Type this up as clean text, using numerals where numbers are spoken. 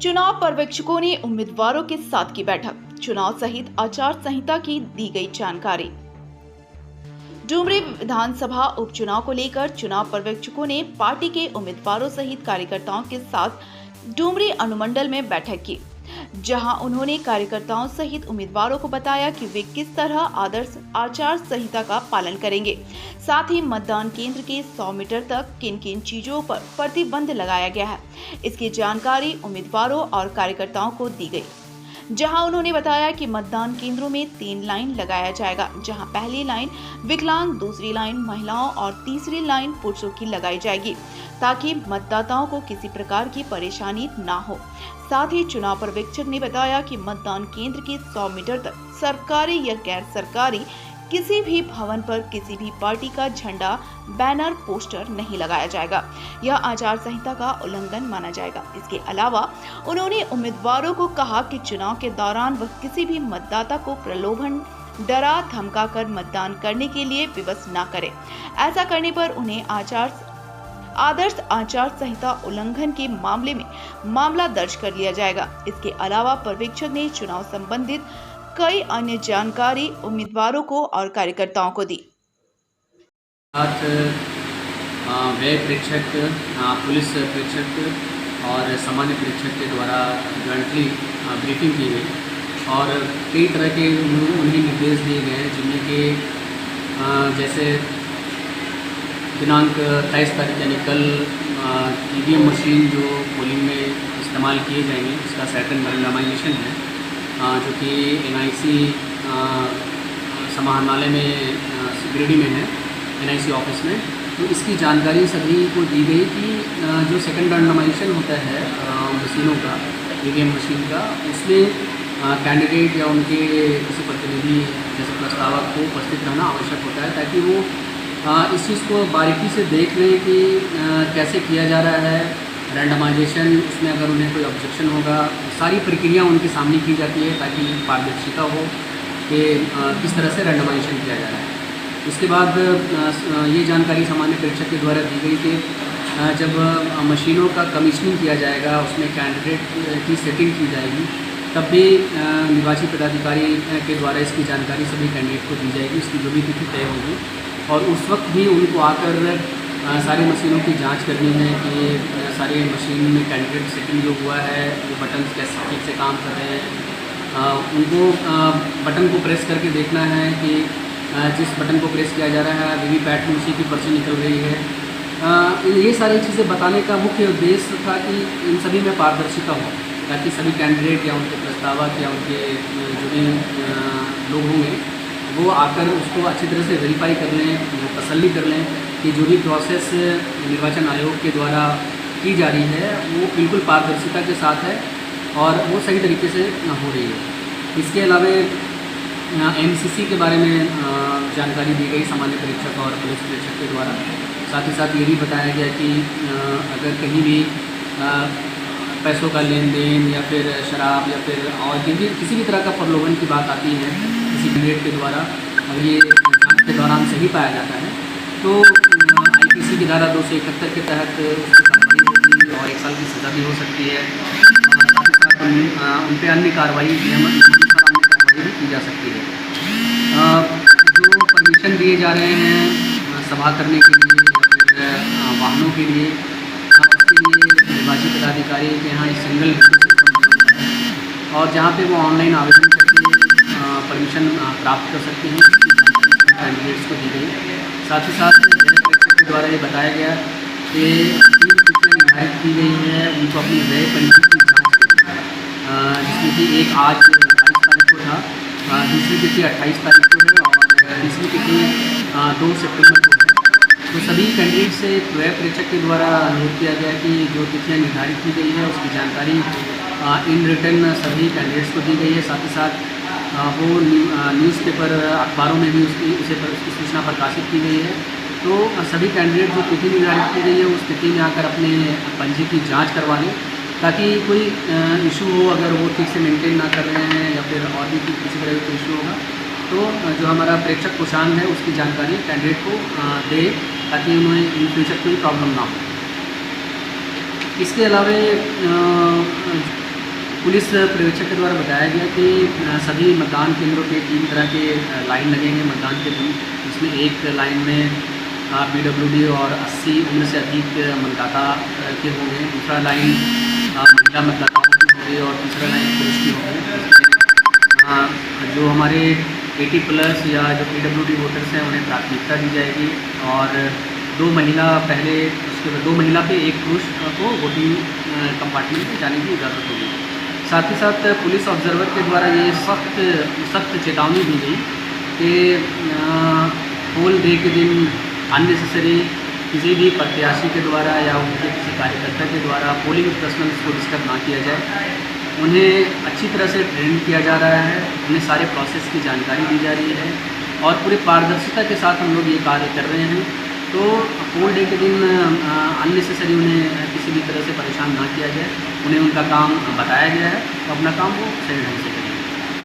चुनाव पर्यवेक्षकों ने उम्मीदवारों के साथ की बैठक। चुनाव सहित आचार संहिता की दी गई जानकारी। डुमरी विधानसभा उपचुनाव को लेकर चुनाव पर्यवेक्षकों ने पार्टी के उम्मीदवारों सहित कार्यकर्ताओं के साथ डुमरी अनुमंडल में बैठक की, जहां उन्होंने कार्यकर्ताओं सहित उम्मीदवारों को बताया कि वे किस तरह आदर्श आचार संहिता का पालन करेंगे। साथ ही मतदान केंद्र के 100 मीटर तक किन किन चीजों पर प्रतिबंध लगाया गया है, इसकी जानकारी उम्मीदवारों और कार्यकर्ताओं को दी गई। जहां उन्होंने बताया कि मतदान केंद्रों में 3 लाइन लगाया जाएगा, जहां पहली लाइन विकलांग, दूसरी लाइन महिलाओं और तीसरी लाइन पुरुषों की लगाई जाएगी, ताकि मतदाताओं को किसी प्रकार की परेशानी ना हो। साथ ही चुनाव पर्यवेक्षक ने बताया कि मतदान केंद्र के 100 मीटर तक सरकारी या गैर सरकारी किसी भी भवन पर किसी भी पार्टी का झंडा, बैनर, पोस्टर नहीं लगाया जाएगा। यह आचार संहिता का उल्लंघन माना जाएगा। इसके अलावा उन्होंने उम्मीदवारों को कहा कि चुनाव के दौरान वह किसी भी मतदाता को प्रलोभन, डरा धमका कर मतदान करने के लिए विवश न करें। ऐसा करने पर उन्हें आदर्श आचार संहिता उल्लंघन के मामले में मामला दर्ज कर लिया जाएगा। इसके अलावा पर्यवेक्षक ने चुनाव संबंधित कई अन्य जानकारी उम्मीदवारों को और कार्यकर्ताओं को दी। व्यय प्रेक्षक, पुलिस प्रेक्षक और सामान्य प्रेक्षक के द्वारा जॉइंटली ब्रीफिंग की गई और कई तरह के उन्हें निर्देश दिए गए हैं, जिनमें कि जैसे दिनांक 23 तारीख यानी कल ईवीएम मशीन जो पोलिंग में इस्तेमाल किए जाएंगे, इसका सेकंड रैंडमाइजेशन है, जो कि एनआईसी समाहरणालय में गिरिडीह में है, एनआईसी ऑफिस में। तो इसकी जानकारी सभी को दी गई कि जो सेकंड रैंडमाइजेशन होता है मशीनों का, ईवीएम मशीन का, उसमें कैंडिडेट या उनके किसी प्रतिनिधि जैसे प्रस्तावक को उपस्थित रहना आवश्यक होता है, ताकि वो इस चीज़ को बारीकी से देख लें कि कैसे किया जा रहा है रैंडमाइजेशन। इसमें अगर उन्हें कोई ऑब्जेक्शन होगा, सारी प्रक्रिया उनके सामने की जाती है ताकि पारदर्शिता हो कि किस तरह से रैंडमाइजेशन किया जा रहा है। इसके बाद ये जानकारी सामान्य प्रेक्षक के द्वारा दी गई कि जब मशीनों का कमीशनिंग किया जाएगा, उसमें कैंडिडेट की सेटिंग की जाएगी, तब भी निर्वाची पदाधिकारी के द्वारा इसकी जानकारी सभी कैंडिडेट को दी जाएगी, इसकी जो भी तिथि तय होगी। और उस वक्त भी उनको आकर सारी मशीनों की जांच करनी है कि सारी मशीन में कैंडिडेट सेटिंग जो हुआ है, वो बटन कैसे ठीक से काम कर रहे हैं। उनको बटन को प्रेस करके देखना है कि जिस बटन को प्रेस किया जा रहा है वीवीपैट में उसी की पर्ची निकल रही है। ये सारी चीज़ें बताने का मुख्य उद्देश्य था कि इन सभी में पारदर्शिता हो, ताकि सभी कैंडिडेट या उनके प्रस्तावक या उनके जो भी लोग होंगे वो आकर उसको अच्छी तरह से वेरीफाई कर लें, तसल्ली कर लें कि जो भी प्रोसेस निर्वाचन आयोग के द्वारा की जा रही है वो बिल्कुल पारदर्शिता के साथ है और वो सही तरीके से हो रही है। इसके अलावा एमसीसी के बारे में जानकारी दी गई सामान्य परीक्षक और पुलिस परीक्षक के द्वारा। साथ ही साथ ये भी बताया गया कि अगर कहीं भी पैसों का लेन देन या फिर शराब या फिर और किसी भी तरह का प्रलोभन की बात आती है किसी कैंडिडेट के द्वारा, अगर ये जांच के दौरान सही पाया जाता है तो आईपीसी की धारा 271 के तहत उसकी कार्रवाई होगी और 1 साल की सज़ा भी हो सकती है। साथ ही साथ उन पर अन्य कार्रवाई भी की जा सकती है। जो परमिशन दिए जा रहे हैं सभा करने के लिए या फिर वाहनों के लिए, उसके लिए निर्वाची पदाधिकारी के यहाँ एक सिंगल सिस्टम बना हुआ है और जहाँ पे वो ऑनलाइन आवेदन करके परमिशन प्राप्त कर सकते हैं, इसकी जानकारी कैंडिडेट्स को दी गई। साथ ही साथ व्यय प्रेक्षक के द्वारा ये बताया गया कि 3 तिथियाँ निर्धारित की गई हैं, उनको अपनी व्यय पंजी की जाँच करनी है, जिसमें कि एक आज 22 तारीख को था, दूसरी तिथि 28 तारीख को है और तीसरी तिथि 2 सितंबर को है। तो सभी कैंडिडेट से व्यय प्रेक्षक के द्वारा अनुरोध किया गया कि जो तिथियाँ निर्धारित की गई है उसकी जानकारी इन रिटर्न सभी कैंडिडेट्स को दी गई है। साथ ही साथ वो न्यूज़पेपर अखबारों में भी उसकी सूचना प्रकाशित की गई है। तो सभी कैंडिडेट जो तिथि निर्धारित की गई है उस तिथि में आकर अपने पंजी की जांच करवा लें, ताकि कोई इशू हो, अगर वो ठीक से मेंटेन ना कर रहे हैं या फिर और भी किसी तरह का इशू होगा तो जो हमारा प्रेक्षक कोषांग है उसकी जानकारी कैंडिडेट को दे, ताकि उन्हें इन फ्यूचर कोई प्रॉब्लम ना हो। इसके अलावा पुलिस पर्यवेक्षक के द्वारा बताया गया कि सभी मतदान केंद्रों पे 3 तरह के लाइन लगेंगे मतदान के दिन। इसमें एक लाइन में PWD और 80 उम्र से अधिक मतदाता के होंगे, दूसरा लाइन महिला मतदाताओं की होगी और तीसरा लाइन पुरुष की होगी। जो हमारे 80 प्लस या जो PWD वोटर्स हैं उन्हें प्राथमिकता दी जाएगी और 2 महिला पहले, उसके बाद 2 महिला पे 1 पुरुष को वोटिंग कंपार्टमेंट में जाने की इजाज़त होगी। साथ ही साथ पुलिस ऑब्जर्वर के द्वारा ये सख्त चेतावनी दी गई कि पोल डे के दिन अननेसेसरी किसी भी प्रत्याशी के द्वारा या उनके किसी कार्यकर्ता के द्वारा पोलिंग पर्सनल्स को डिस्टर्ब ना किया जाए। उन्हें अच्छी तरह से ट्रेन किया जा रहा है, उन्हें सारे प्रोसेस की जानकारी दी जा रही है और पूरे पारदर्शिता के साथ हम लोग ये कार्य कर रहे हैं। तो पोल डे के दिन अननेसेसरी उन्हें किसी भी तरह से परेशान ना किया जाए, उन्हें उनका काम बताया गया है तो अपना काम वो सही ढंग से करें।